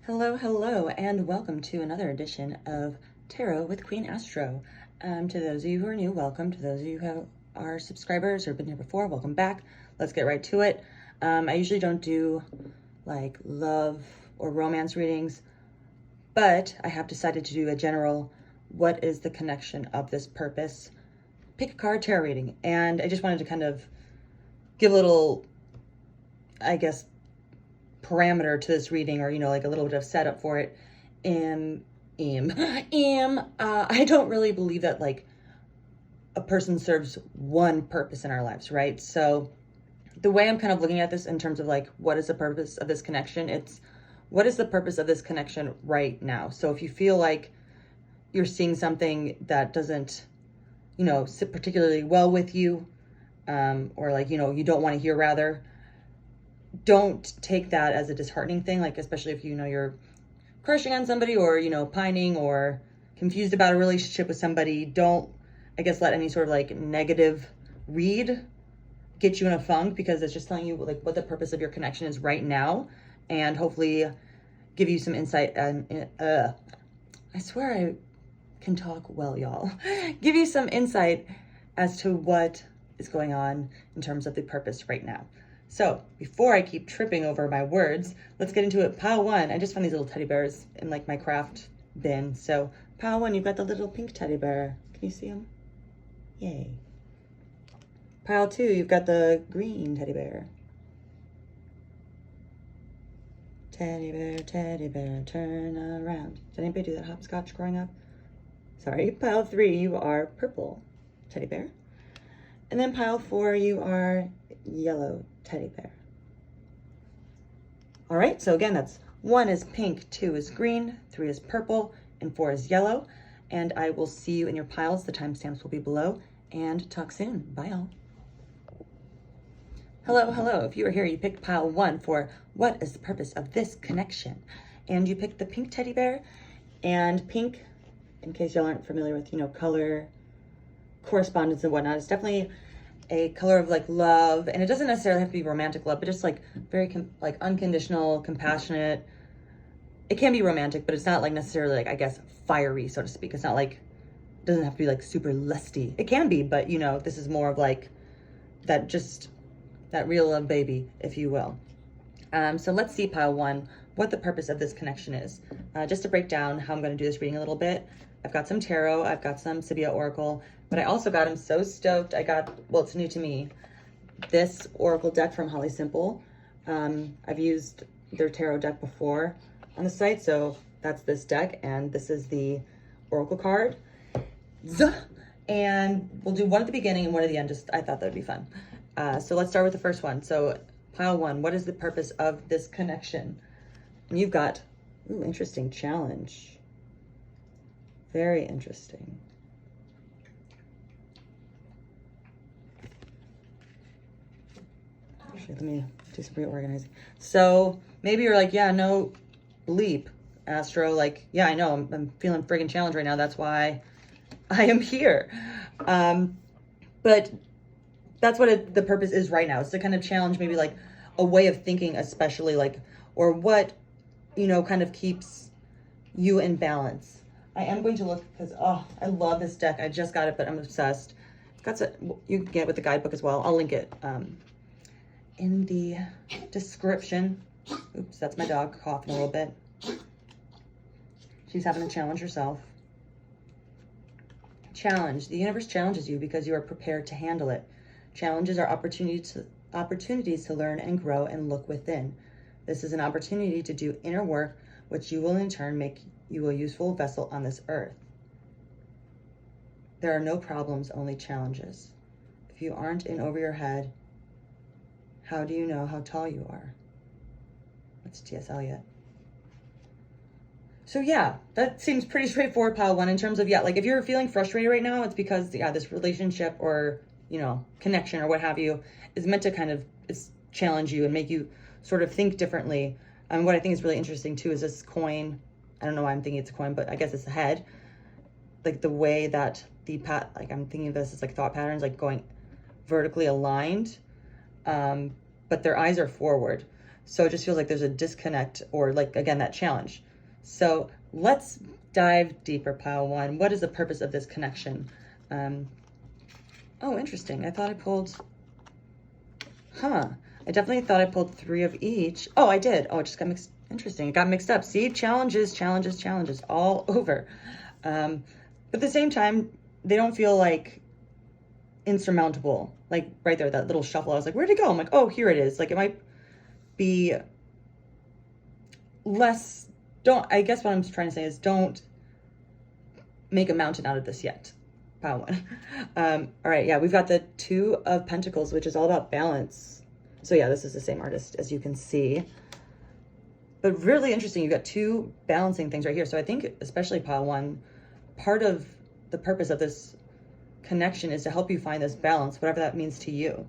Hello, hello, and welcome to another edition of Tarot with Queen Astro. To those of you who are new, welcome. To those of you who are subscribers or been here before, welcome back. Let's get right to it. I usually don't do like love or romance readings, but I have decided to do a general, what is the connection of this purpose? Pick a card tarot reading. And I just wanted to kind of give a little, I guess, parameter to this reading, or like a little bit of setup for it. I don't really believe that like a person serves one purpose in our lives, right? So the way I'm kind of looking at this in terms of like, what is the purpose of this connection? It's what is the purpose of this connection right now? So if you feel like you're seeing something that doesn't, sit particularly well with you, or like, you don't want to hear, rather, don't take that as a disheartening thing. Like, especially if you're crushing on somebody, or pining or confused about a relationship with somebody, don't, I guess, let any sort of like negative read get you in a funk, because it's just telling you like what the purpose of your connection is right now, and hopefully give you some insight. And I swear I can talk well, y'all. Give you some insight as to what is going on in terms of the purpose right now. So before I keep tripping over my words, let's get into it. Pile one, I just found these little teddy bears in like my craft bin. So pile one, you've got the little pink teddy bear. Can you see him? Yay. Pile two, you've got the green teddy bear. Teddy bear, turn around. Did anybody do that hopscotch growing up? Sorry. Pile three, you are purple teddy bear. And then pile four, you are yellow teddy bear. All right, so again, that's 1 is pink, 2 is green, 3 is purple, and 4 is yellow. And I will see you in your piles. The timestamps will be below, and talk soon. Bye, all. Hello, hello. If you are here, you picked pile 1 for what is the purpose of this connection? And you picked the pink teddy bear. And pink, in case y'all aren't familiar with, color correspondence and whatnot, it's definitely a color of like love, and it doesn't necessarily have to be romantic love, but just like very like unconditional, compassionate. It can be romantic, but it's not like necessarily like, I guess, fiery, so to speak. It's not like, it doesn't have to be like super lusty. It can be, but this is more of like that, just that real love baby, if you will. So let's see, pile one, what the purpose of this connection is. Just to break down how I'm going to do this reading a little bit, I've got some tarot, I've got some Sibia Oracle, but I also got, I'm so stoked, I got, well, it's new to me, this Oracle deck from Holly Simple. I've used their tarot deck before on the site, so that's this deck, and this is the Oracle card. And we'll do one at the beginning and one at the end, just I thought that would be fun. So let's start with the first one. So pile one, what is the purpose of this connection? And you've got, ooh, interesting challenge. Very interesting. Actually, let me do some reorganizing. So maybe you're like, yeah, no bleep, Astro. Like, yeah, I know, I'm feeling friggin' challenged right now. That's why I am here. But that's what the purpose is right now. It's to kind of challenge maybe like a way of thinking, especially like, or what, kind of keeps you in balance. I am going to look, because, oh, I love this deck. I just got it, but I'm obsessed. Got some, you can get it with the guidebook as well. I'll link it in the description. Oops, that's my dog coughing a little bit. She's having a challenge herself. Challenge. The universe challenges you because you are prepared to handle it. Challenges are opportunities to learn and grow and look within. This is an opportunity to do inner work, which you will in turn make you a useful vessel on this earth. There are no problems, only challenges. If you aren't in over your head, how do you know how tall you are? That's T.S. Eliot. So yeah, that seems pretty straightforward, pile one, in terms of, yeah, like if you're feeling frustrated right now, it's because, yeah, this relationship or, connection or what have you is meant to kind of challenge you and make you sort of think differently. And what I think is really interesting too is this coin. I don't know why I'm thinking it's a coin, but I guess it's a head. Like the way that like I'm thinking of this as like thought patterns, like going vertically aligned, but their eyes are forward. So it just feels like there's a disconnect, or like, again, that challenge. So let's dive deeper, pile one. What is the purpose of this connection? Oh, interesting. I thought I pulled, I definitely thought I pulled 3 of each. Oh, I did. Oh, it just got mixed. Interesting. It got mixed up. See, challenges, challenges, challenges all over. But at the same time, they don't feel like insurmountable. Like right there, that little shuffle. I was like, where'd it go? I'm like, oh, here it is. Like it might be less, I guess what I'm trying to say is don't make a mountain out of this yet. Pile one. All right, yeah, we've got the 2 of Pentacles, which is all about balance. So yeah, this is the same artist, as you can see. But really interesting, you've got 2 balancing things right here. So I think, especially pile one, part of the purpose of this connection is to help you find this balance, whatever that means to you.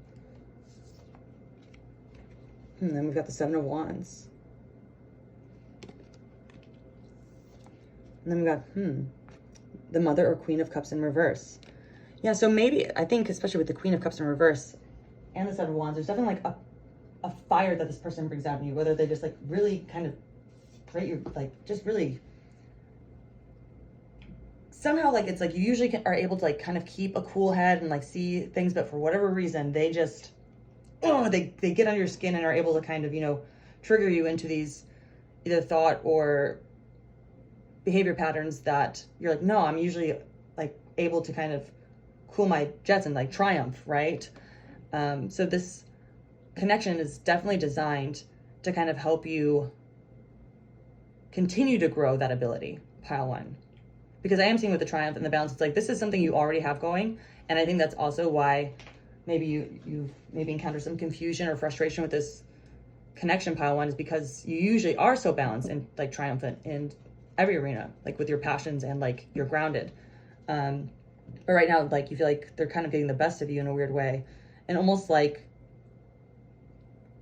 And then we've got the 7 of Wands. And then we've got, the Mother or Queen of Cups in reverse. Yeah, so maybe, I think, especially with the Queen of Cups in reverse and the 7 of Wands, there's definitely like a fire that this person brings out in you, whether they just like really kind of create your, like, just really somehow, like, it's like you usually are able to like kind of keep a cool head and like see things, but for whatever reason, they just, they get under your skin and are able to kind of, you know, trigger you into these either thought or behavior patterns that you're like, no, I'm usually like able to kind of cool my jets and like triumph, right? So this connection is definitely designed to kind of help you continue to grow that ability, pile one. Because I am seeing with the triumph and the balance, it's like this is something you already have going. And I think that's also why maybe you maybe encounter some confusion or frustration with this connection, pile one, is because you usually are so balanced and like triumphant in every arena, like with your passions, and like you're grounded. But right now, like you feel like they're kind of getting the best of you in a weird way, and almost like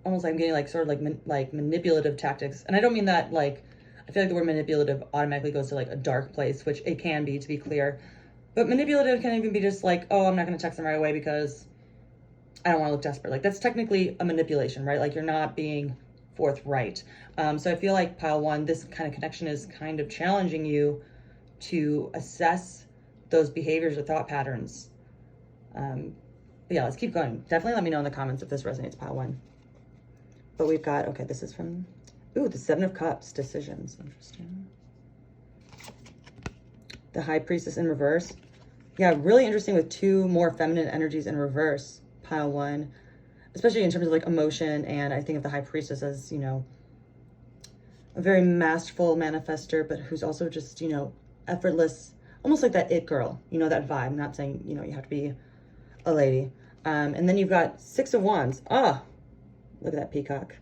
I'm getting like sort of like manipulative tactics. And I don't mean that like, I feel like the word manipulative automatically goes to like a dark place, which it can be, to be clear. But manipulative can even be just like, oh, I'm not going to text them right away because I don't want to look desperate. Like that's technically a manipulation, right? Like you're not being forthright. So I feel like pile one, this kind of connection is kind of challenging you to assess those behaviors or thought patterns. But yeah, let's keep going. Definitely let me know in the comments if this resonates, pile one. But we've got, okay, this is from, the 7 of Cups, decisions. Interesting. The High Priestess in reverse. Yeah, really interesting with 2 more feminine energies in reverse, pile one, especially in terms of like emotion. And I think of the High Priestess as, you know, a very masterful manifester, but who's also just, you know, effortless, almost like that it girl, you know, that vibe. I'm not saying, you know, you have to be a lady. And then you've got 6 of Wands. Look at that peacock.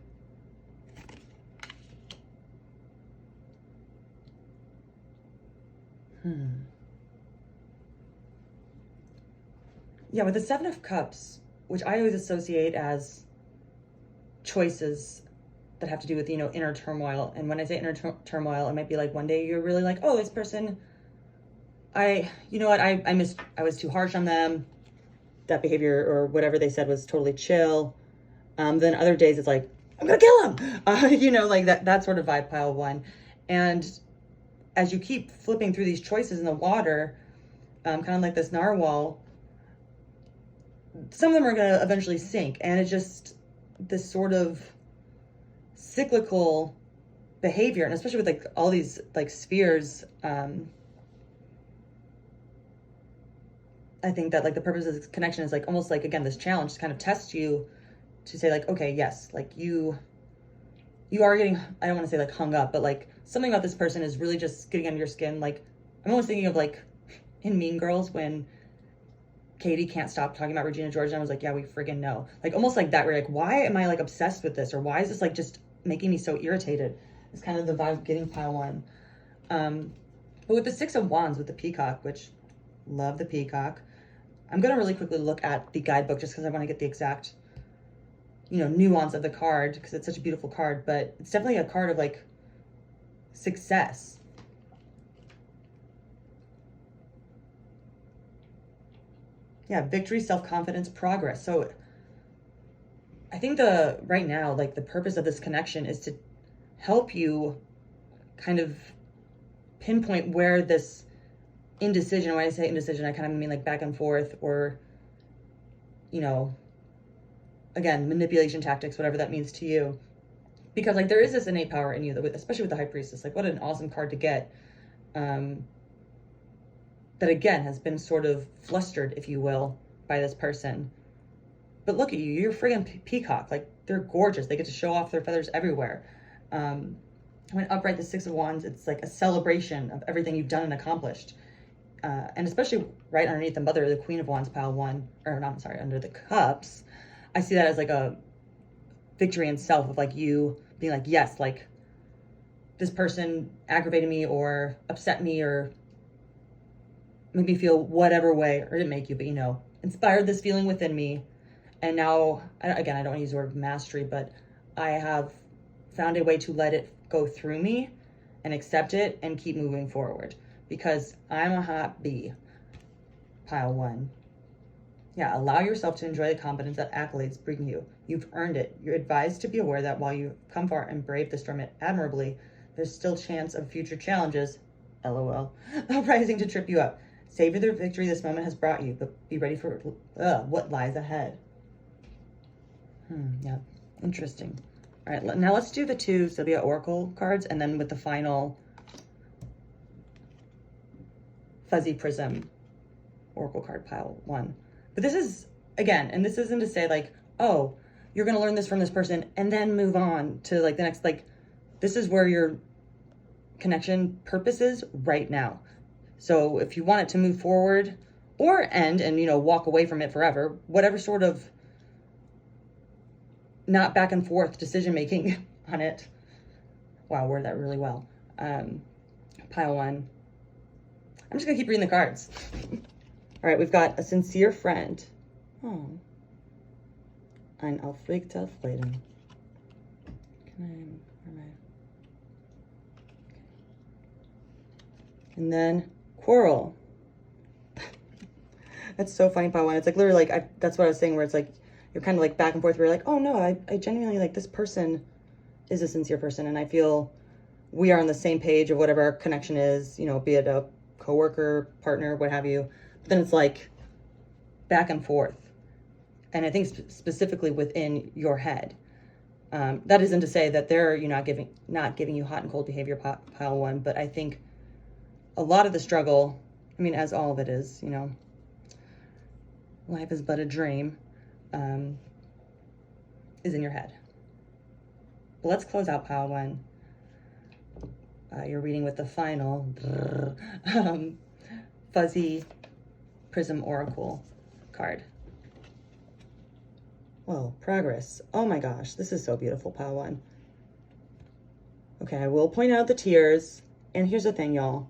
Yeah, with the 7 of Cups, which I always associate as choices that have to do with, you know, inner turmoil. And when I say inner turmoil, it might be like one day you're really like, oh, this person, you know what, I was too harsh on them. That behavior or whatever they said was totally chill. Then other days it's like, I'm gonna kill him. You know, like that sort of vibe, pile one. And as you keep flipping through these choices in the water, kind of like this narwhal, some of them are going to eventually sink. And it's just this sort of cyclical behavior. And especially with like all these like spheres, I think that like the purpose of this connection is like almost like, again, this challenge to kind of test you to say like, okay, yes, like you are getting, I don't want to say like hung up, but like something about this person is really just getting under your skin. Like I'm almost thinking of like in Mean Girls when Katie can't stop talking about Regina George, and I was like, yeah, we friggin' know. Like almost like that, where like, why am I like obsessed with this? Or why is this like just making me so irritated? It's kind of the vibe getting pile one. But with the 6 of Wands, with the peacock, which love the peacock, I'm going to really quickly look at the guidebook just because I want to get the exact, you know, nuance of the card, because it's such a beautiful card. But it's definitely a card of like success. Yeah, victory, self-confidence, progress. So I think right now, like the purpose of this connection is to help you kind of pinpoint where this indecision, when I say indecision, I kind of mean like back and forth, or, you know, again, manipulation tactics, whatever that means to you. Because like there is this innate power in you, that, especially with the High Priestess, like what an awesome card to get. That again has been sort of flustered, if you will, by this person. But look at you, you're a friggin' peacock. Like, they're gorgeous. They get to show off their feathers everywhere. When upright, the Six of Wands, it's like a celebration of everything you've done and accomplished. And especially right underneath the Mother, the Queen of Wands, pile one, or not, I'm sorry, under the Cups, I see that as like a victory in self of like you being like, yes, like this person aggravated me or upset me or made me feel whatever way, or didn't make you, but you know, inspired this feeling within me. And now, again, I don't want to use the word mastery, but I have found a way to let it go through me and accept it and keep moving forward, because I'm a hot bee. Pile one. Yeah, allow yourself to enjoy the confidence that accolades bring you. You've earned it. You're advised to be aware that while you come far and brave the storm admirably, there's still chance of future challenges, LOL, arising to trip you up. Savor the victory this moment has brought you, but be ready for what lies ahead. Yeah, interesting. All right, now let's do the two Sylvia Oracle cards, and then with the final Fuzzy Prism Oracle card, pile one. But this is, again, and this isn't to say like, oh, you're going to learn this from this person and then move on to like the next, like, this is where your connection purpose is right now. So if you want it to move forward or end and, you know, walk away from it forever, whatever sort of not back and forth decision making on it. Wow, worded that really well. Pile one. I'm just gonna keep reading the cards. All right, we've got a sincere friend. Oh, ein aufrechter Freund. And then quarrel. That's so funny, pile one. It's like literally like that's what I was saying, where it's like you're kind of like back and forth. Where you're like, oh no, I genuinely like this person is a sincere person, and I feel we are on the same page of whatever our connection is, you know, be it a coworker, partner, what have you. But then it's like back and forth. And I think specifically within your head. That isn't to say that they're not giving you hot and cold behavior, pile one, but I think a lot of the struggle, I mean, as all of it is, you know, life is but a dream, is in your head. But let's close out pile one. You're reading with the final Fuzzy Prism Oracle card. Whoa, progress. Oh my gosh, this is so beautiful, pile one. Okay, I will point out the tears. And here's the thing, y'all.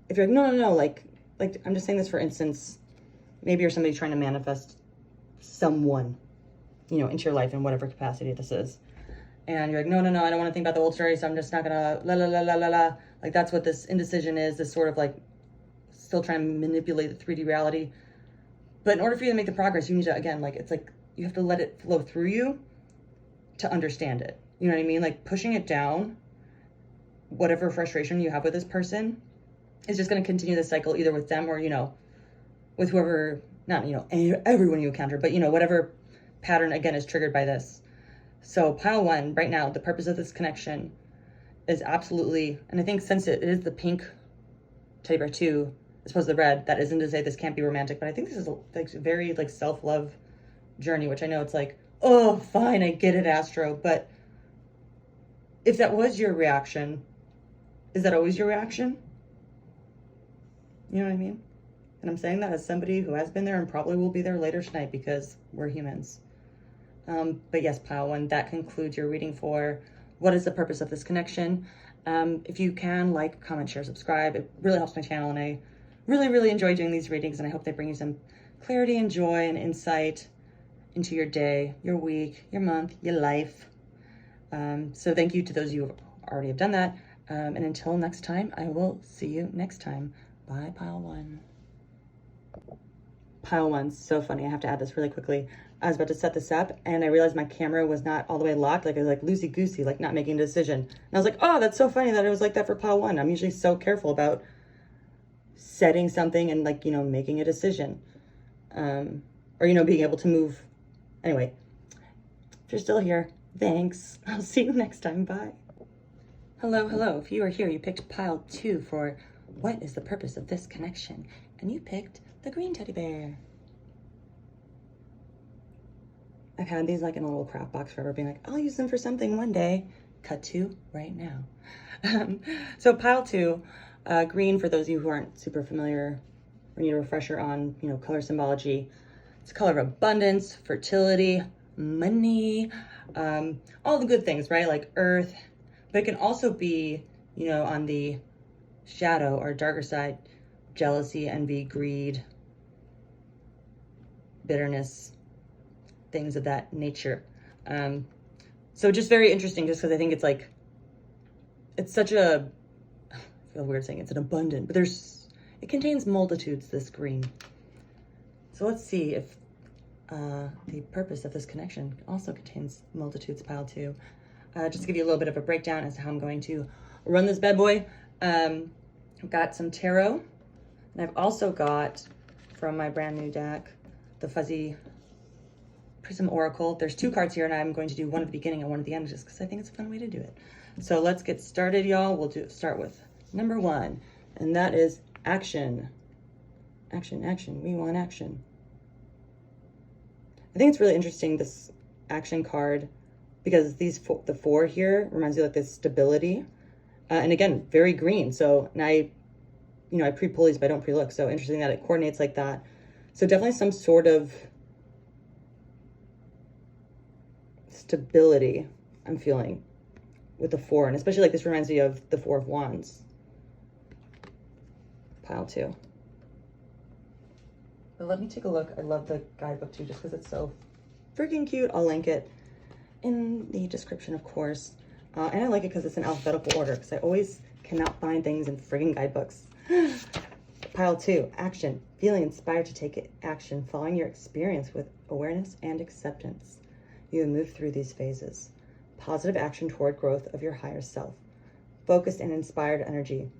If you're like, no, like I'm just saying this for instance, maybe you're somebody trying to manifest someone, you know, into your life in whatever capacity this is. And you're like, no, I don't want to think about the old story, so I'm just not gonna la. Like that's what this indecision is, this sort of like still trying to manipulate the 3D reality. But in order for you to make the progress, you need to, again, like, it's like you have to let it flow through you to understand it. You know what I mean? Like pushing it down, whatever frustration you have with this person is just going to continue the cycle, either with them or, you know, with whoever, not, you know, everyone you encounter, but, you know, whatever pattern, again, is triggered by this. So pile one, right now, the purpose of this connection is absolutely, and I think since it is the pink teddy bear too, as opposed to the red, that isn't to say this can't be romantic, but I think this is like very like self-love journey, which I know it's like, oh, fine, I get it, Astro, but if that was your reaction, is that always your reaction? You know what I mean? And I'm saying that as somebody who has been there and probably will be there later tonight, because we're humans. But yes, pile one, that concludes your reading for what is the purpose of this connection. If you can, like, comment, share, subscribe. It really helps my channel, and I really enjoy doing these readings, and I hope they bring you some clarity and joy and insight into your day, your week, your month, your life. So thank you to those of you who already have done that. And until next time, I will see you next time. Bye, pile one. Pile one, so funny. I have to add this really quickly. I was about to set this up and I realized my camera was not all the way locked. Like I was like loosey-goosey, like not making a decision. And I was like, oh, that's so funny that it was like that for pile 1. I'm usually so careful about setting something and like, making a decision. Or, being able to move. Anyway, if you're still here, thanks. I'll see you next time. Bye. Hello, hello. If you are here, you picked pile 2 for what is the purpose of this connection? And you picked the green teddy bear. I've had these like in a little craft box forever, being like, I'll use them for something one day. Cut to right now. So pile 2, green, for those of you who aren't super familiar or need a refresher on, color symbology. It's a color of abundance, fertility, money, all the good things, right? Like earth, but it can also be, on the shadow or darker side, jealousy, envy, greed, bitterness, things of that nature. So just very interesting, just because I think it's like, it's such a, I feel weird saying it's an abundant, but it contains multitudes, this green. So let's see if the purpose of this connection also contains multitudes, pile 2. Just to give you a little bit of a breakdown as to how I'm going to run this bad boy. I've got some tarot, and I've also got, from my brand new deck, the Fuzzy Prism Oracle. There's 2 cards here, and I'm going to do one at the beginning and one at the end, just because I think it's a fun way to do it. So let's get started, y'all. We'll start with number 1, and that is action. Action, action. We want action. I think it's really interesting, this action card, because the 4 here reminds you like this stability. And again, very green. So now I pre-pull these, but I don't pre-look. So interesting that it coordinates like that. So definitely some sort of stability I'm feeling with the 4. And especially like this reminds me of the 4 of Wands. Pile 2. But let me take a look. I love the guidebook too, just because it's so freaking cute. I'll link it in the description, of course. And I like it because it's in alphabetical order, because I always cannot find things in friggin' guidebooks. Pile 2, action. Feeling inspired to take action, following your experience with awareness and acceptance. You have moved through these phases. Positive action toward growth of your higher self. Focused and inspired energy.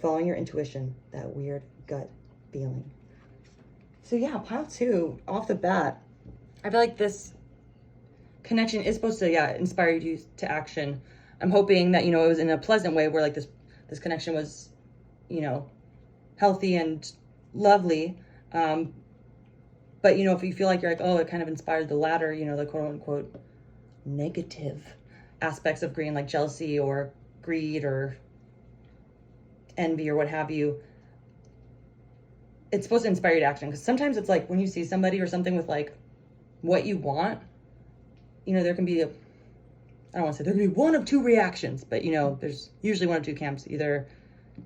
Following your intuition, that weird gut feeling. So yeah, pile 2, off the bat, I feel like this connection is supposed to, inspire you to action. I'm hoping that, it was in a pleasant way, where like this connection was, healthy and lovely. But, if you feel like you're like, oh, it kind of inspired the latter, the quote unquote negative aspects of green, like jealousy or greed or envy or what have you, it's supposed to inspire you to action. Because sometimes it's like when you see somebody or something with like what you want, there can be I don't want to say there can be one of 2 reactions, but there's usually one of 2 camps. Either,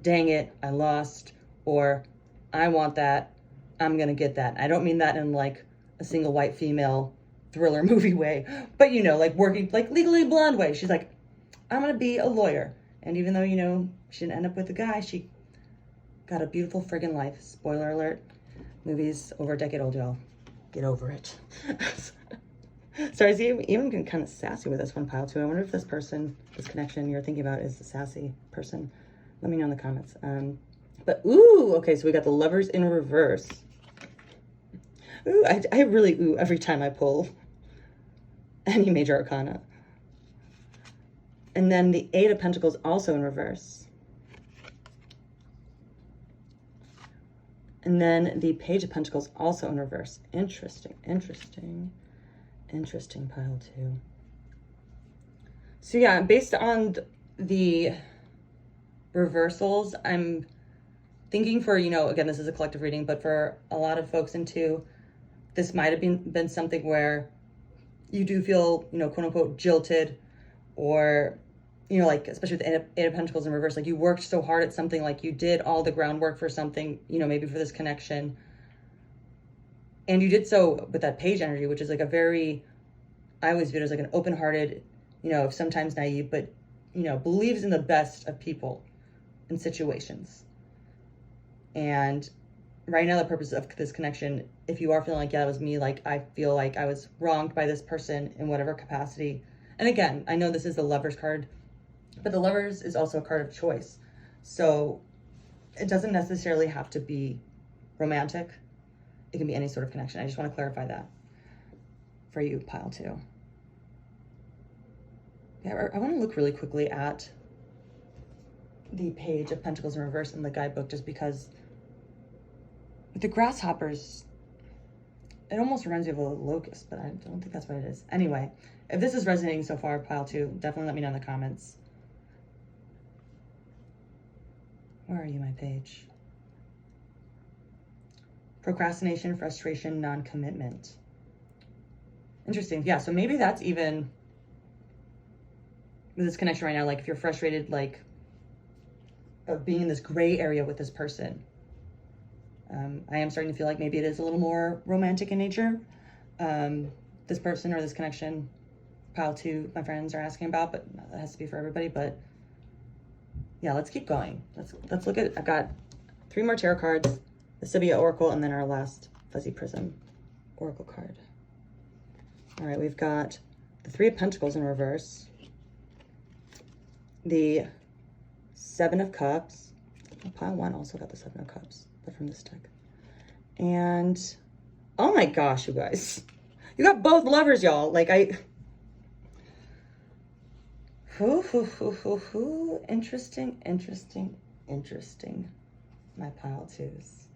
dang it, I lost, or I want that, I'm gonna get that. I don't mean that in like a single white female thriller movie way, but like working like Legally Blonde way. She's like, I'm gonna be a lawyer. And even though, she didn't end up with a guy, she got a beautiful friggin' life. Spoiler alert, movie's over a decade old, y'all. Get over it. Sorry, see, even getting kind of sassy with this one, pile 2. I wonder if this connection you're thinking about is the sassy person. Let me know in the comments. But ooh, okay, so we got the Lovers in reverse. Ooh, I really ooh every time I pull any major arcana. And then the 8 of Pentacles also in reverse. And then the Page of Pentacles also in reverse. Interesting, interesting, interesting, pile 2. So yeah, based on the reversals, I'm thinking for, again, this is a collective reading, but for a lot of folks in 2, this might have been something where you do feel, quote unquote, jilted, or, like, especially with the 8 of Pentacles in reverse, like you worked so hard at something, like you did all the groundwork for something, maybe for this connection. And you did so with that Page energy, which is like a very, I always view it as like an open-hearted, sometimes naive, but, believes in the best of people and situations. And right now, the purpose of this connection, if you are feeling like, yeah, it was me, like I feel like I was wronged by this person in whatever capacity. And again, I know this is the Lovers card, but the Lovers is also a card of choice. So it doesn't necessarily have to be romantic. It can be any sort of connection. I just want to clarify that for you, pile 2. Yeah, I want to look really quickly at the Page of Pentacles in reverse in the guidebook, just because with the grasshoppers, it almost reminds me of a locust, but I don't think that's what it is. Anyway, if this is resonating so far, pile 2, definitely let me know in the comments. Where are you, my page? Procrastination, frustration, non-commitment. Interesting. Yeah, so maybe that's even with this connection right now, like if you're frustrated, like of being in this gray area with this person. I am starting to feel like maybe it is a little more romantic in nature. This person or this connection, pile 2, my friends are asking about, but that has to be for everybody. But yeah, let's keep going. Let's look at, I've got 3 more tarot cards, the Sibia Oracle, and then our last Fuzzy Prism Oracle card. All right, we've got the 3 of Pentacles in reverse, the 7 of Cups. Pile 1 also got the 7 of Cups, but from this deck. And oh my gosh, you guys, you got both Lovers, y'all. Like interesting, my pile 2s.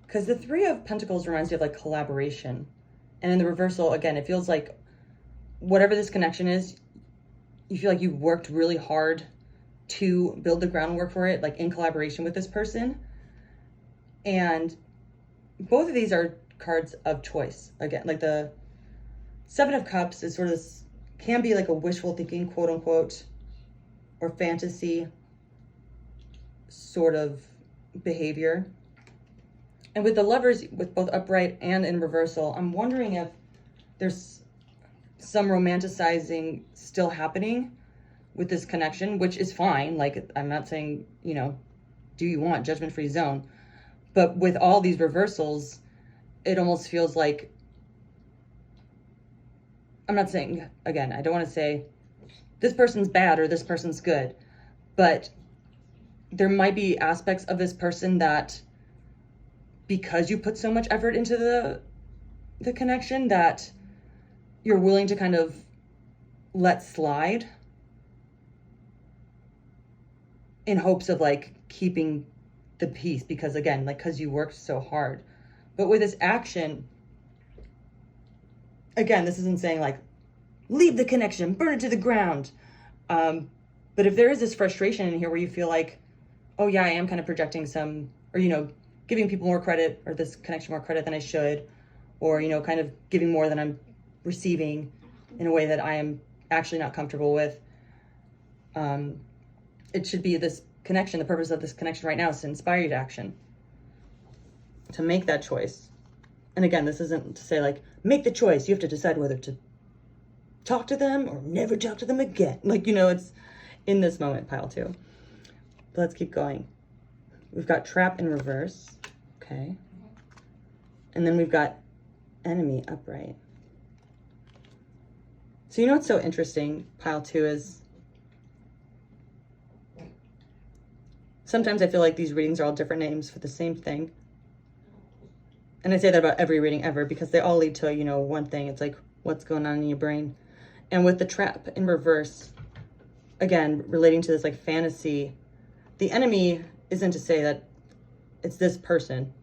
Because the 3 of Pentacles reminds me of like collaboration. And in the reversal, again, it feels like whatever this connection is, you feel like you worked really hard to build the groundwork for it, like in collaboration with this person. And both of these are cards of choice. Again, like the 7 of Cups is sort of this, can be like a wishful thinking, quote unquote, or fantasy sort of behavior. And with the Lovers, with both upright and in reversal, I'm wondering if there's some romanticizing still happening with this connection, which is fine. Like, I'm not saying, you know, do you want judgment-free zone? But with all these reversals, it almost feels like, I'm not saying, again, I don't want to say this person's bad or this person's good, but there might be aspects of this person that, because you put so much effort into the connection, that you're willing to kind of let slide in hopes of like keeping the peace, because again, like, because you worked so hard. But with this action, again, this isn't saying like leave the connection, burn it to the ground, but if there is this frustration in here where you feel like, oh yeah, I am kind of projecting some, or you know, giving people more credit, or this connection more credit than I should, or you know, kind of giving more than I'm receiving in a way that I am actually not comfortable with, it should be this connection, the purpose of this connection right now is to inspire you to action, to make that choice. And again, this isn't to say like, make the choice, you have to decide whether to talk to them or never talk to them again. Like, you know, it's in this moment, pile 2. But let's keep going. We've got Trap in reverse, okay. And then we've got Enemy upright. So you know what's so interesting, pile 2, is sometimes I feel like these readings are all different names for the same thing. And I say that about every reading ever because they all lead to, you know, one thing. It's like, what's going on in your brain? And with the Trap in reverse, again, relating to this like fantasy, the enemy isn't to say that it's this person.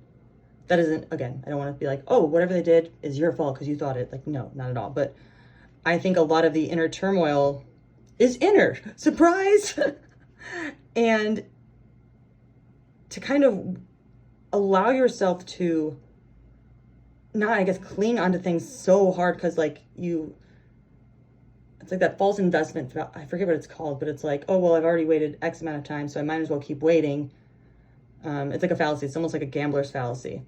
That isn't, again, I don't want to be like, oh, whatever they did is your fault because you thought it. Like, no, not at all. But I think a lot of the inner turmoil is inner. Surprise! And to kind of allow yourself to not, I guess, cling onto things so hard because, like, it's like that false investment. I forget what it's called, but it's like, oh, well, I've already waited X amount of time, so I might as well keep waiting. It's like a fallacy. It's almost like a gambler's fallacy.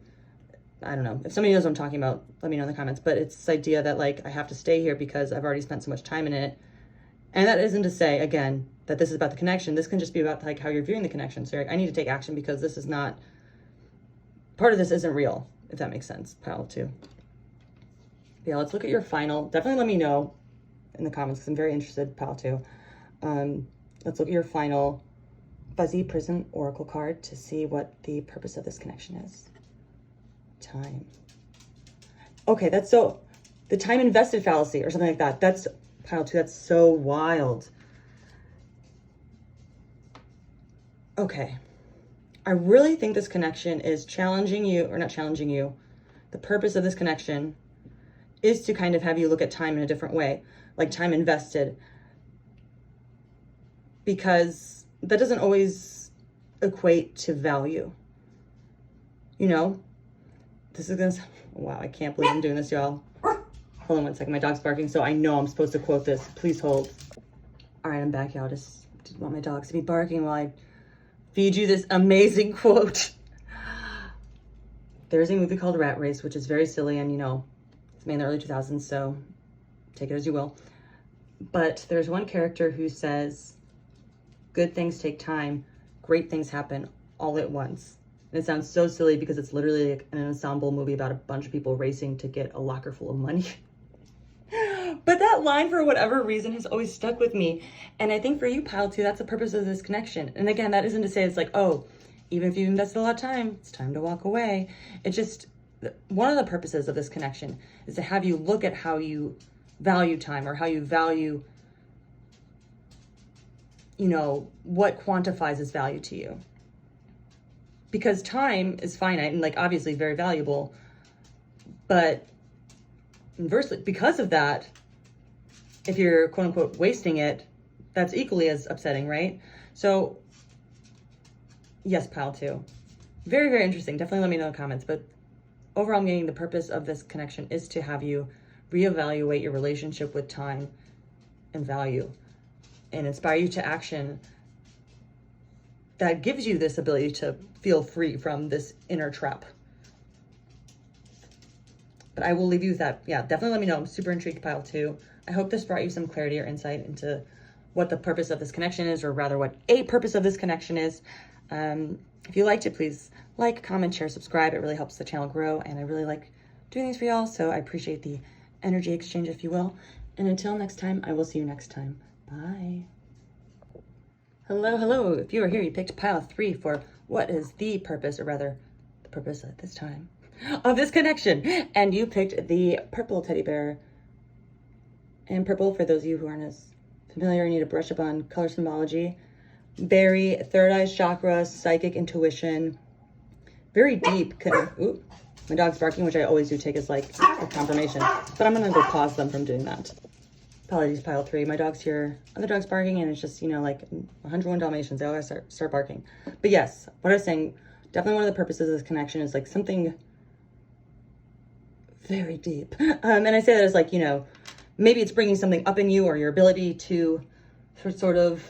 I don't know. If somebody knows what I'm talking about, let me know in the comments. But it's this idea that, like, I have to stay here because I've already spent so much time in it. And that isn't to say, again, that this is about the connection. This can just be about like how you're viewing the connection. So I need to take action because this is not, part of this isn't real, if that makes sense. Pile 2. Yeah, let's look at your final. Definitely let me know in the comments because I'm very interested, Pile 2. Let's look at your final Fuzzy Prism Oracle card to see what the purpose of this connection is. Time. Okay, that's so, the time invested fallacy or something like that. That's Pile 2. That's so wild. Okay. I really think this connection is challenging you, or not challenging you. The purpose of this connection is to kind of have you look at time in a different way, like time invested. Because that doesn't always equate to value. You know, this is gonna, wow, I can't believe I'm doing this, y'all. Hold on one second, my dog's barking, so I know I'm supposed to quote this. Please hold. All right, I'm back, y'all. Just didn't want my dogs to be barking while I feed you this amazing quote. There's a movie called Rat Race, which is very silly, and you know, it's made in the early 2000s, so take it as you will. But there's one character who says, good things take time, great things happen all at once. And it sounds so silly because it's literally like an ensemble movie about a bunch of people racing to get a locker full of money. But that line, for whatever reason, has always stuck with me. And I think for you, Pile 2, that's the purpose of this connection. And again, that isn't to say it's like, oh, even if you've invested a lot of time, it's time to walk away. It's just, one of the purposes of this connection is to have you look at how you value time, or how you value, you know, what quantifies as value to you. Because time is finite and like obviously very valuable, but inversely, because of that, if you're quote unquote wasting it, that's equally as upsetting, right? So yes, Pile 2. Very, very interesting. Definitely let me know in the comments. But overall, I'm getting the purpose of this connection is to have you reevaluate your relationship with time and value, and inspire you to action that gives you this ability to feel free from this inner trap. But I will leave you with that. Yeah, definitely let me know. I'm super intrigued, Pile 2. I hope this brought you some clarity or insight into what the purpose of this connection is, or rather what a purpose of this connection is. If you liked it, please like, comment, share, subscribe. It really helps the channel grow, and I really like doing these for y'all, so I appreciate the energy exchange, if you will. And until next time, I will see you next time. Bye. Hello, hello. If you are here, you picked Pile 3 for what is the purpose, or rather, the purpose at this time of this connection. And you picked the purple teddy bear. And purple, for those of you who aren't as familiar, you need to brush up on color symbology. Very third eye chakra, psychic intuition, very deep. Ooh, my dog's barking, which I always do take as like a confirmation, but I'm gonna go pause them from doing that. Apologies, Pile 3. My dog's here, other dog's barking, and it's just, you know, like 101 Dalmatians, they always start barking. But yes, what I was saying, definitely one of the purposes of this connection is like something very deep. And I say that as like, you know, maybe it's bringing something up in you, or your ability to sort of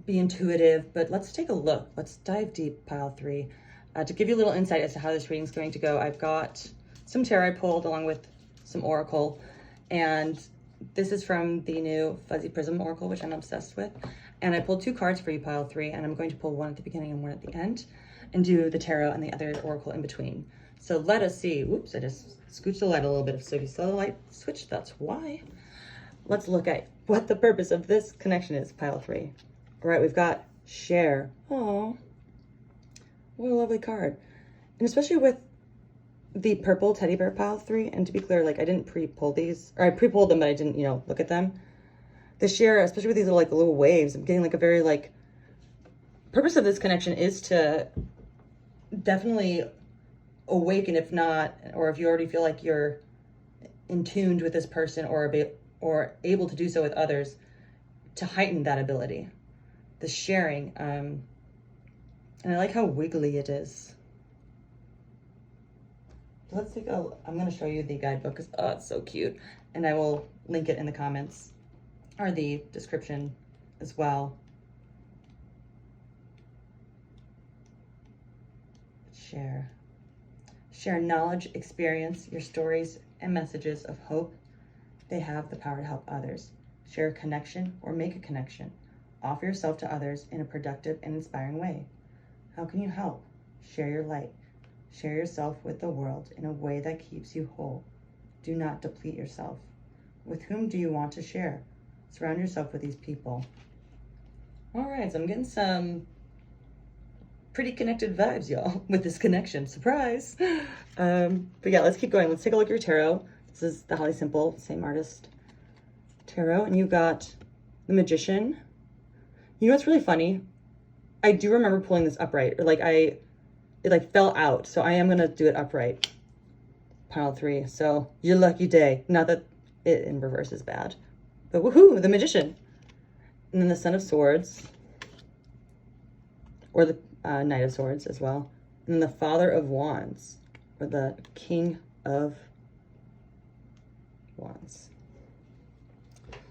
be intuitive. But let's take a look. Let's dive deep, Pile 3. To give you a little insight as to how this reading is going to go, I've got some tarot I pulled along with some oracle, and this is from the new Fuzzy Prism Oracle, which I'm obsessed with. And I pulled 2 cards for you, Pile 3, and I'm going to pull one at the beginning and one at the end, and do the tarot and the other oracle in between. So let us see. Whoops, I just scooched the light a little bit. So if you saw the light switch, that's why. Let's look at what the purpose of this connection is, Pile 3. All right, we've got share. Oh, what a lovely card. And especially with the purple teddy bear, Pile 3, and to be clear, like I didn't pre-pull these, or I pre-pulled them, but I didn't, you know, look at them. The share, especially with these little, like little waves, I'm getting like a very like, purpose of this connection is to definitely awaken, if not, or if you already feel like you're in tuned with this person, or able to do so with others, to heighten that ability. The sharing, and I like how wiggly it is. Let's take a, I'm going to show you the guidebook because, oh, it's so cute. And I will link it in the comments or the description as well. Share. Share knowledge, experience, your stories, and messages of hope. They have the power to help others. Share a connection or make a connection. Offer yourself to others in a productive and inspiring way. How can you help? Share your light. Share yourself with the world in a way that keeps you whole. Do not deplete yourself. With whom do you want to share? Surround yourself with these people. All right, so I'm getting some pretty connected vibes, y'all, with this connection. Surprise! But yeah, let's keep going. Let's take a look at your tarot. This is the Holly Simple, same artist, tarot. And you got the Magician. You know what's really funny? I do remember pulling this upright, or like it like fell out. So I am gonna do it upright. Pile 3. So your lucky day. Not that it in reverse is bad, but woohoo, the Magician. And then the Son of Swords, or the Knight of Swords as well. And then the Father of Wands, or the King of Wands.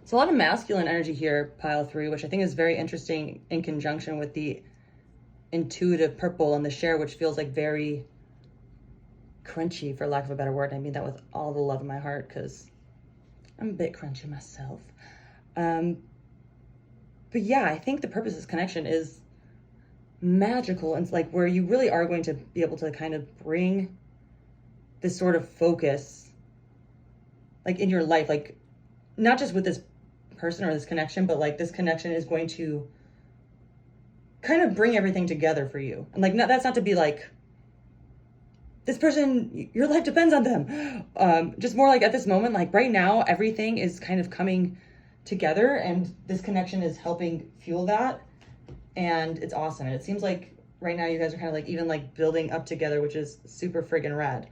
So a lot of masculine energy here, pile 3, which I think is very interesting in conjunction with the intuitive purple and the share, which feels like very crunchy, for lack of a better word. I mean that with all the love in my heart, because I'm a bit crunchy myself. But yeah, I think the purpose of this connection is magical. And it's like where you really are going to be able to kind of bring this sort of focus like in your life, like not just with this person or this connection, but like this connection is going to kind of bring everything together for you. And like, that's not to be like, this person, your life depends on them. Just more like at this moment, like right now, everything is kind of coming together and this connection is helping fuel that. And it's awesome. And it seems like right now you guys are kind of like even like building up together, which is super friggin' rad.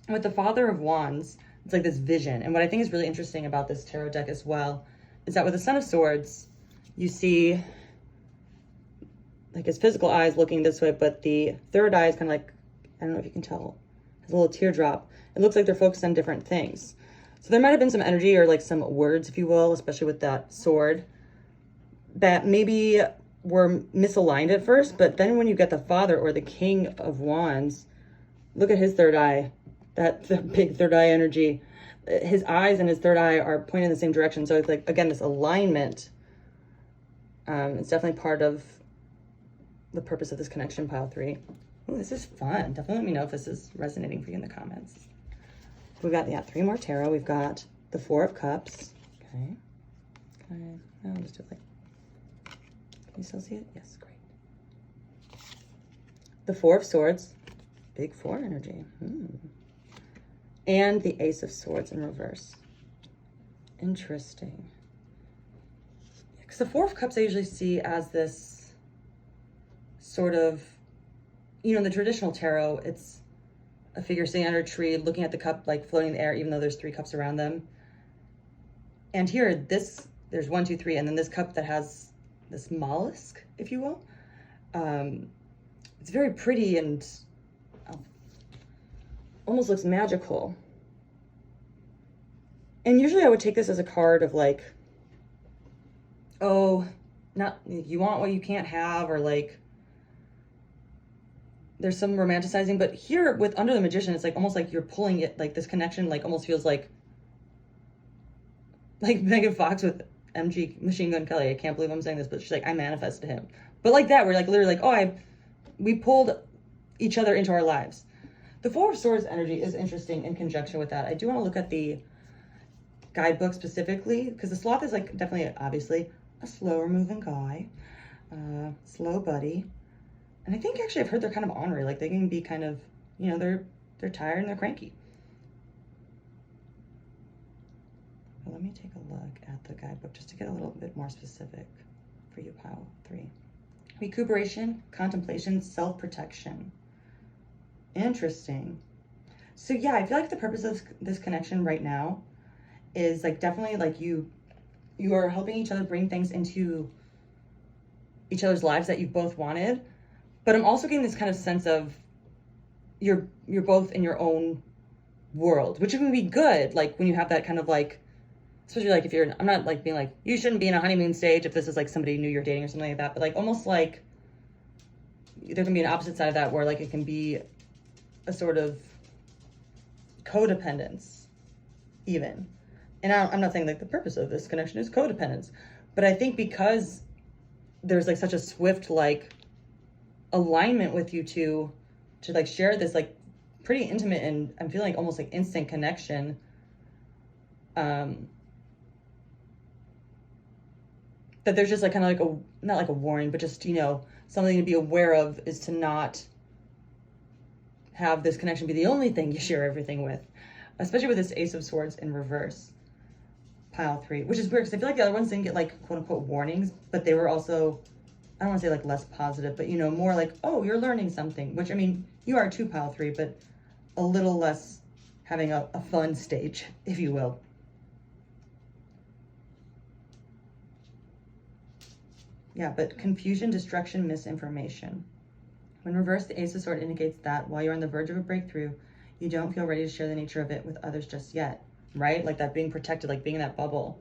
With the Father of Wands, it's like this vision. And what I think is really interesting about this tarot deck as well is that with the Son of Swords, you see like his physical eyes looking this way, but the third eye is kind of like, I don't know if you can tell, has a little teardrop. It looks like they're focused on different things. So there might have been some energy or like some words, if you will, especially with that sword, that maybe were misaligned at first. But then when you get the Father or the King of Wands, look at his third eye, that the big third eye energy. His eyes and his third eye are pointing in the same direction. So it's like, again, this alignment. It's definitely part of the purpose of this connection, pile 3. Ooh, this is fun. Definitely let me know if this is resonating for you in the comments. We've got, 3 more tarot. We've got the 4 of Cups. Okay. I'll just do it like, can you still see it? Yes, great. The 4 of Swords. Big 4 energy. And the Ace of Swords in reverse. Interesting. Because the 4 of Cups I usually see as this sort of, you know, in the traditional tarot, it's a figure sitting under a tree, looking at the cup, like floating in the air, even though there's 3 cups around them. And here, there's 1, 2, 3, and then this cup that has this mollusk, if you will. It's very pretty and almost looks magical. And usually I would take this as a card of like, oh, not you want what you can't have, or like there's some romanticizing. But here with Under the Magician, it's like almost like you're pulling it, like this connection like almost feels like Megan Fox with MG Machine Gun Kelly. I can't believe I'm saying this, but she's like, I manifested him. But like that, we're like literally like, oh, we pulled each other into our lives. The 4 of Swords energy is interesting in conjunction with that. I do want to look at the guidebook specifically, because the Sloth is like definitely, obviously, a slower moving guy, slow buddy. And I think actually I've heard they're kind of ornery, like they can be kind of, you know, they're tired and they're cranky. Well, let me take a look at the guidebook just to get a little bit more specific for you, pile 3. Recuperation, contemplation, self-protection. Interesting. So yeah, I feel like the purpose of this connection right now is like definitely like you are helping each other bring things into each other's lives that you both wanted. But I'm also getting this kind of sense of you're both in your own world, which can be good. Like when you have that kind of like, especially like if I'm not like being like, you shouldn't be in a honeymoon stage if this is like somebody new you're dating or something like that. But like almost like there can be an opposite side of that where like it can be a sort of codependence even. And I'm not saying like the purpose of this connection is codependence, But I think because there's like such a swift like alignment with you two to like share this like pretty intimate and I'm feeling like almost like instant connection, that there's just like kind of like a, not like a warning, but just, you know, something to be aware of is to not have this connection be the only thing you share everything with, especially with this Ace of Swords in reverse, pile 3, which is weird because I feel like the other ones didn't get like quote unquote warnings, but they were also, I don't want to say like less positive, but you know, more like, oh, you're learning something, which I mean, you are too, pile 3, but a little less having a fun stage, if you will. Yeah, but confusion, destruction, misinformation. When reversed, the Ace of Swords indicates that while you're on the verge of a breakthrough, you don't feel ready to share the nature of it with others just yet, right? Like that being protected, like being in that bubble.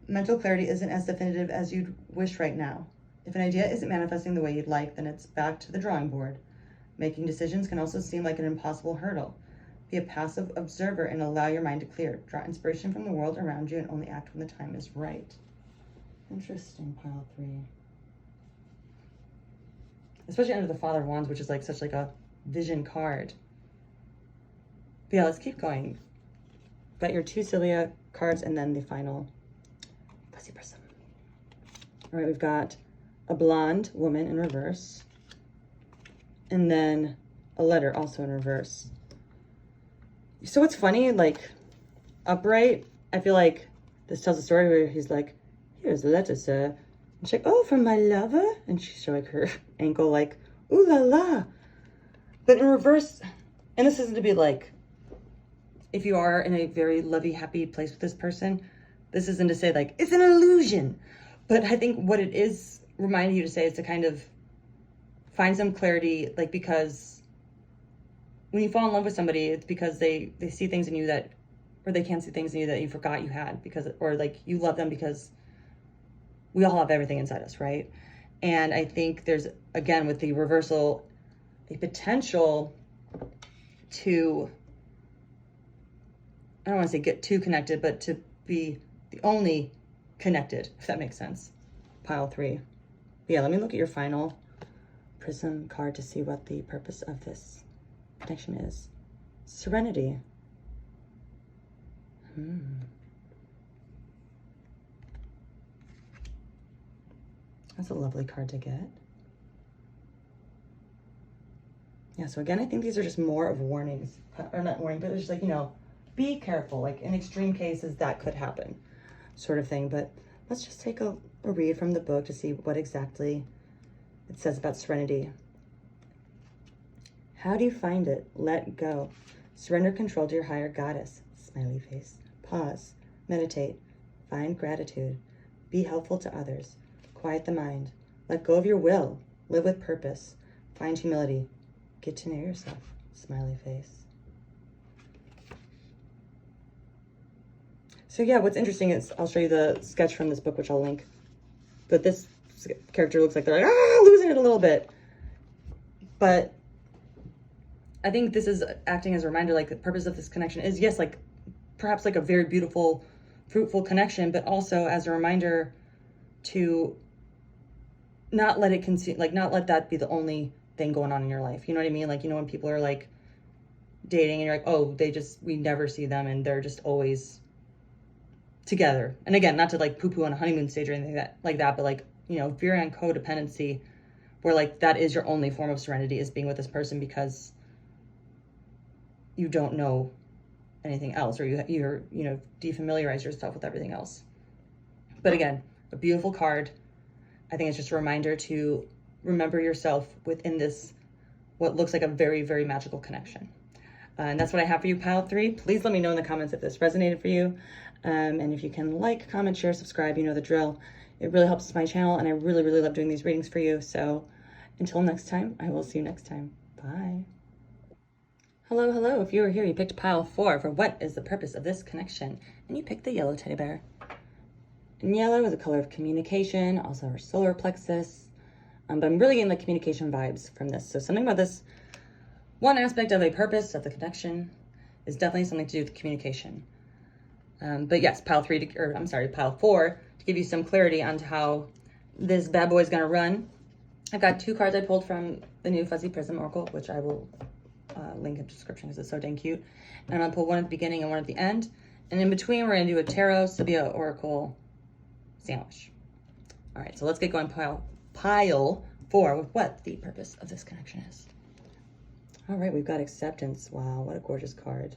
Mental clarity isn't as definitive as you'd wish right now. If an idea isn't manifesting the way you'd like, then it's back to the drawing board. Making decisions can also seem like an impossible hurdle. Be a passive observer and allow your mind to clear. Draw inspiration from the world around you and only act when the time is right. Interesting, pile 3. Especially under the Father of Wands, which is like such like a vision card. But yeah, let's keep going. Got your 2 Cilia cards and then the final Pussy Prism. All right, we've got a blonde woman in reverse. And then a letter also in reverse. So it's funny, like upright, I feel like this tells a story where he's like, here's a letter, sir. And she's like, oh, from my lover? And she's showing her ankle like, ooh la la. But in reverse, and this isn't to be like, if you are in a very lovey, happy place with this person, this isn't to say like, it's an illusion. But I think what it is reminding you to say is to kind of find some clarity, like, because when you fall in love with somebody, it's because they see things in you that, or they can't see things in you that you forgot you had, because, or like you love them because we all have everything inside us, right? And I think there's, again, with the reversal, a potential to, I don't want to say get too connected, but to be the only connected, if that makes sense. Pile 3. But yeah, let me look at your final Prism card to see what the purpose of this connection is. Serenity. That's a lovely card to get. Yeah, so again, I think these are just more of warnings, or not warning, but it's just like, you know, be careful, like in extreme cases that could happen, sort of thing. But let's just take a read from the book to see what exactly it says about serenity. How do you find it? Let go. Surrender control to your higher goddess. Smiley face. Pause. Meditate. Find gratitude. Be helpful to others. Quiet the mind. Let go of your will. Live with purpose. Find humility. Get to know yourself. Smiley face. So yeah, what's interesting is, I'll show you the sketch from this book, which I'll link. But this character looks like they're like, losing it a little bit. But I think this is acting as a reminder, like the purpose of this connection is, yes, like perhaps like a very beautiful, fruitful connection, but also as a reminder to not let it consume, like not let that be the only thing going on in your life. You know what I mean? Like, you know, when people are like dating and you're like, oh, we never see them and they're just always together. And again, not to like poo-poo on a honeymoon stage or anything like that, but like, you know, if you're in codependency where like that is your only form of serenity, is being with this person because you don't know anything else, or you're you know, defamiliarize yourself with everything else. But again, a beautiful card. I think it's just a reminder to remember yourself within this, what looks like a very, very magical connection. And that's what I have for you, pile 3. Please let me know in the comments if this resonated for you. And if you can like, comment, share, subscribe, you know the drill. It really helps my channel, and I really, really love doing these readings for you. So until next time, I will see you next time. Bye. Hello, hello. If you were here, you picked pile 4 for what is the purpose of this connection. And you picked the yellow teddy bear. And yellow is a color of communication, also our solar plexus. But I'm really getting the communication vibes from this. So something about this, one aspect of a purpose of the connection is definitely something to do with communication. But yes, pile 3, or I'm sorry, pile 4, to give you some clarity onto how this bad boy is going to run. I've got 2 cards I pulled from the new Fuzzy Prism Oracle, which I will link in the description because it's so dang cute. And I'm going to pull one at the beginning and one at the end. And in between, we're going to do a Tarot Sabia Oracle sandwich. All right, so let's get going. Pile 4 with what the purpose of this connection is. All right, we've got acceptance. Wow, what a gorgeous card.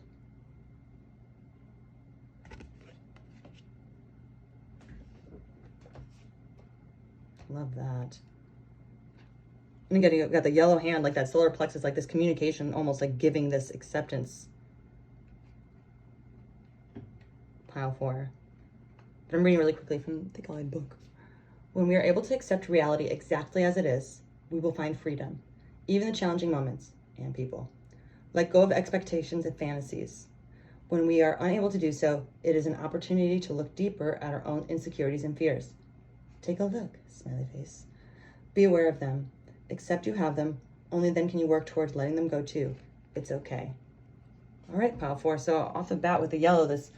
Love that. And again, you've got the yellow hand, like that solar plexus, like this communication, almost like giving this acceptance. Pile 4. But I'm reading really quickly from the guidebook. When we are able to accept reality exactly as it is, we will find freedom, even the challenging moments and people. Let go of expectations and fantasies. When we are unable to do so, it is an opportunity to look deeper at our own insecurities and fears. Take a look, smiley face. Be aware of them. Accept you have them. Only then can you work towards letting them go too. It's okay. All right, pile 4. So off the bat with the yellow, it's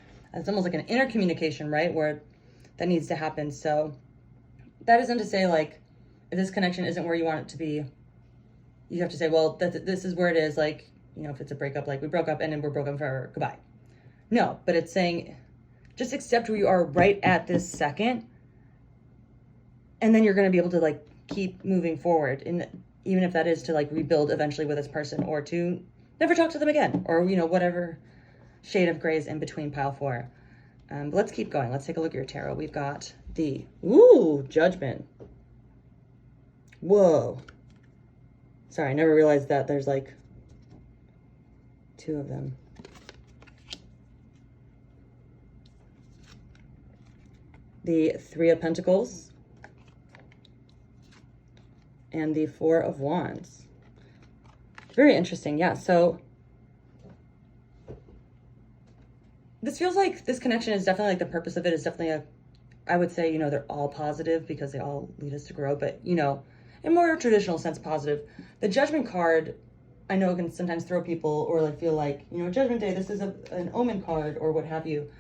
almost like an inner communication, right? Where that needs to happen. So that isn't to say, like, if this connection isn't where you want it to be, you have to say, well, this is where it is. Like, you know, if it's a breakup, like we broke up and then we're broken forever, goodbye. No, but it's saying just accept where you are right at this second. And then you're going to be able to, like, keep moving forward. And even if that is to, like, rebuild eventually with this person, or to never talk to them again, or, you know, whatever shade of gray is in between pile 4. But let's keep going. Let's take a look at your tarot. We've got the, Judgment. Whoa. Sorry, I never realized that there's like 2 of them. The 3 of Pentacles and the 4 of Wands. Very interesting. Yeah. So this feels like this connection is definitely, like, the purpose of it is definitely I would say, you know, they're all positive because they all lead us to grow, but, you know, in more traditional sense, positive. The Judgment card, I know, can sometimes throw people, or like feel like, you know, Judgment Day, this is an omen card or what have you.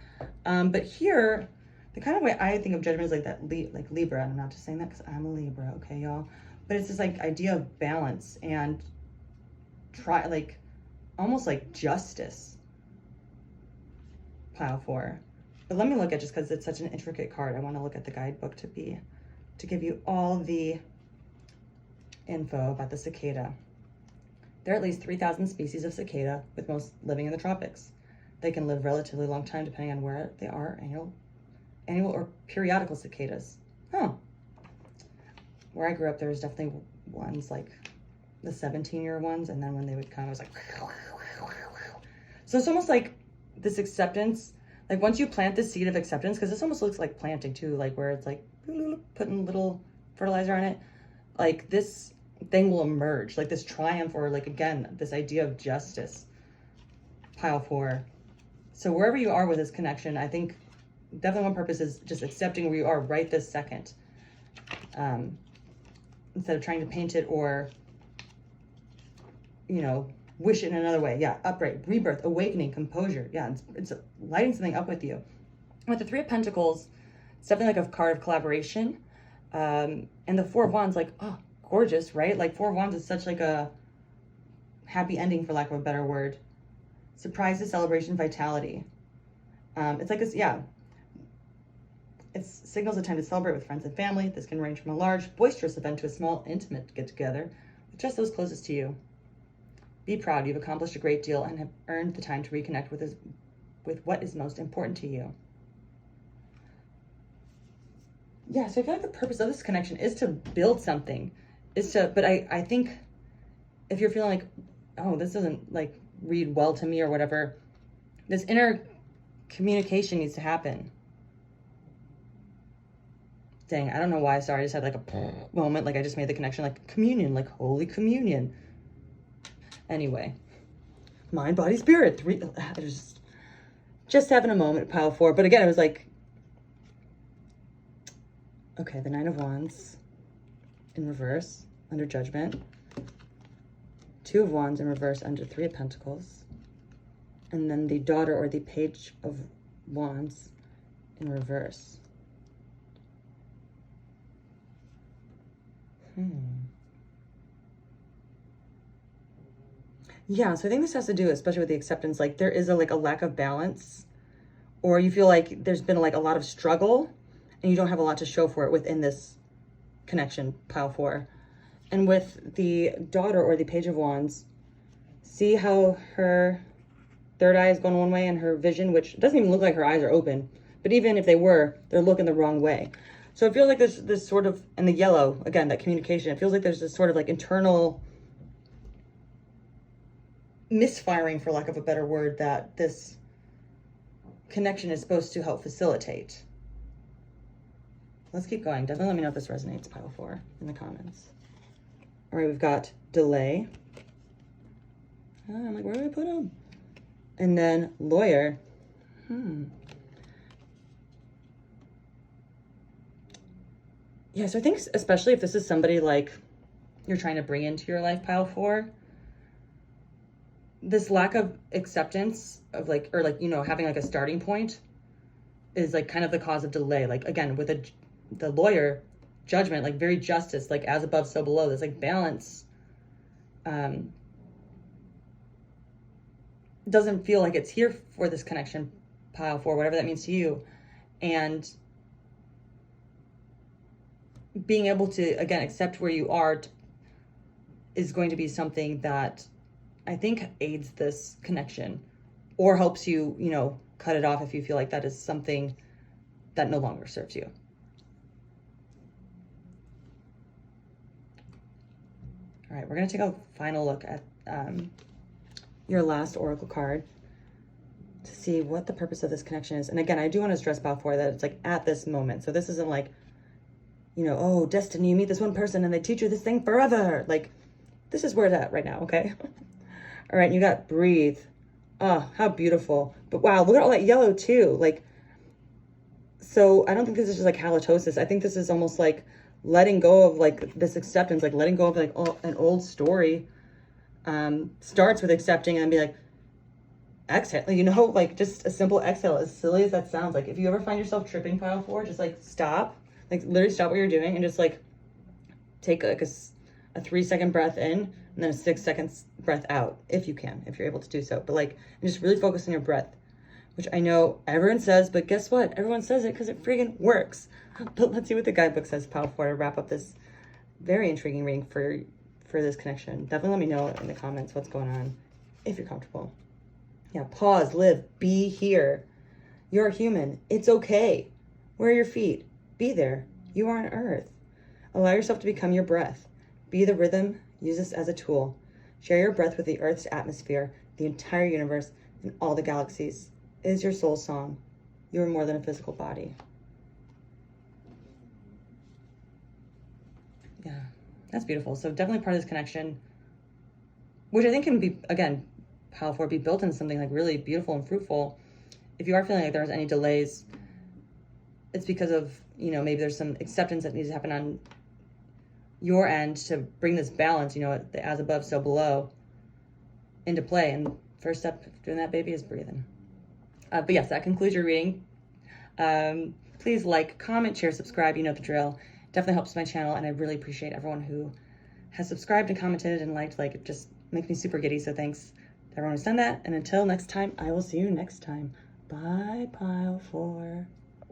But here, the kind of way I think of Judgment is like that, like Libra. And I'm not just saying that because I'm a Libra, okay, y'all. But it's this like idea of balance and like almost like justice. Pile 4. But let me look at, just because it's such an intricate card, I want to look at the guidebook to give you all the info about the cicada. There are at least 3,000 species of cicada, with most living in the tropics. They can live relatively long time depending on where they are, annual or periodical cicadas. Huh. Where I grew up, there was definitely ones like the 17-year ones, and then when they would come, it was like, so it's almost like this acceptance. Like, once you plant the seed of acceptance, because this almost looks like planting too, like where it's like putting little fertilizer on it, like this thing will emerge, like this triumph, or like, again, this idea of justice. Pile 4. So wherever you are with this connection, I think definitely one purpose is just accepting where you are right this second, instead of trying to paint it or, you know, wish it in another way. Yeah, upright, rebirth, awakening, composure. Yeah, it's lighting something up with you. With the 3 of Pentacles, it's definitely like a card of collaboration. And the 4 of Wands, like, oh, gorgeous, right? Like 4 of Wands is such like a happy ending, for lack of a better word. Surprises, celebration, vitality. It's like this, yeah. It signals a time to celebrate with friends and family. This can range from a large, boisterous event to a small, intimate get-together with just those closest to you. Be proud. You've accomplished a great deal and have earned the time to reconnect with what is most important to you. Yeah, so I feel like the purpose of this connection is to build something. But I think if you're feeling like, oh, this doesn't like read well to me or whatever, this inner communication needs to happen. Dang, I don't know why. Sorry, I just had like a moment, like I just made the connection, like communion, like Holy Communion. Anyway, mind, body, spirit. 3. I just having a moment. Pile 4. But again, it was like, okay, the 9 of Wands in reverse under Judgment. 2 of Wands in reverse under 3 of Pentacles. And then the Daughter, or the Page of Wands in reverse. Yeah, so I think this has to do, especially with the acceptance, like there is a lack of balance, or you feel like there's been like a lot of struggle and you don't have a lot to show for it within this connection, pile 4. And with the daughter or the Page of Wands, see how her third eye is going one way and her vision, which doesn't even look like her eyes are open, but even if they were, they're looking the wrong way. So it feels like there's this sort of, and the yellow, again, that communication, it feels like there's this sort of like internal misfiring, for lack of a better word, that this connection is supposed to help facilitate. Let's keep going. Definitely let me know if this resonates, pile 4, in the comments. All right, we've got delay. I'm like, where do I put them? And then lawyer. Yeah, so I think especially if this is somebody like you're trying to bring into your life, pile 4, this lack of acceptance of like, or like, you know, having like a starting point is like kind of the cause of delay. Like again, with the lawyer, judgment, like very justice, like as above, so below. There's like balance. Doesn't feel like it's here for this connection, pile 4, whatever that means to you. And being able to, again, accept where you are is going to be something that I think aids this connection, or helps you, you know, cut it off if you feel like that is something that no longer serves you. All right, we're going to take a final look at your last oracle card to see what the purpose of this connection is. And again, I do want to stress about for that it's like at this moment. So this isn't like, you know, oh, destiny, you meet this one person and they teach you this thing forever. Like, this is where it's at right now, okay? All right, you got breathe. Oh, how beautiful. But wow, look at all that yellow too. Like, so I don't think this is just like halitosis. I think this is almost like letting go of like this acceptance, like letting go of like an old story. Starts with accepting and be like, exhale, you know, like just a simple exhale, as silly as that sounds. Like if you ever find yourself tripping, pile 4, just like stop, like literally stop what you're doing and just like take like a 3-second breath in and then a 6 seconds breath out, if you can, if you're able to do so. But like, and just really focus on your breath, which I know everyone says, but guess what? Everyone says it because it friggin' works. But let's see what the guidebook says, pile 4, to wrap up this very intriguing reading for this connection. Definitely let me know in the comments what's going on, if you're comfortable. Yeah, pause, live, be here. You're a human. It's okay. Where are your feet? Be there. You are on earth. Allow yourself to become your breath. Be the rhythm. Use this as a tool. Share your breath with the earth's atmosphere, the entire universe, and all the galaxies. It is your soul song. You are more than a physical body. Yeah, that's beautiful. So definitely part of this connection, which I think can be, again, pile 4, be built into something like really beautiful and fruitful. If you are feeling like there's any delays, it's because of, you know, maybe there's some acceptance that needs to happen on your end to bring this balance, you know, the as above, so below into play. And first step doing that, baby, is breathing. But yes, that concludes your reading. Please like, comment, share, subscribe. You know the drill. Definitely helps my channel, and I really appreciate everyone who has subscribed and commented and liked. Like, it just makes me super giddy. So thanks to everyone who's done that. And until next time, I will see you next time. Bye, pile 4.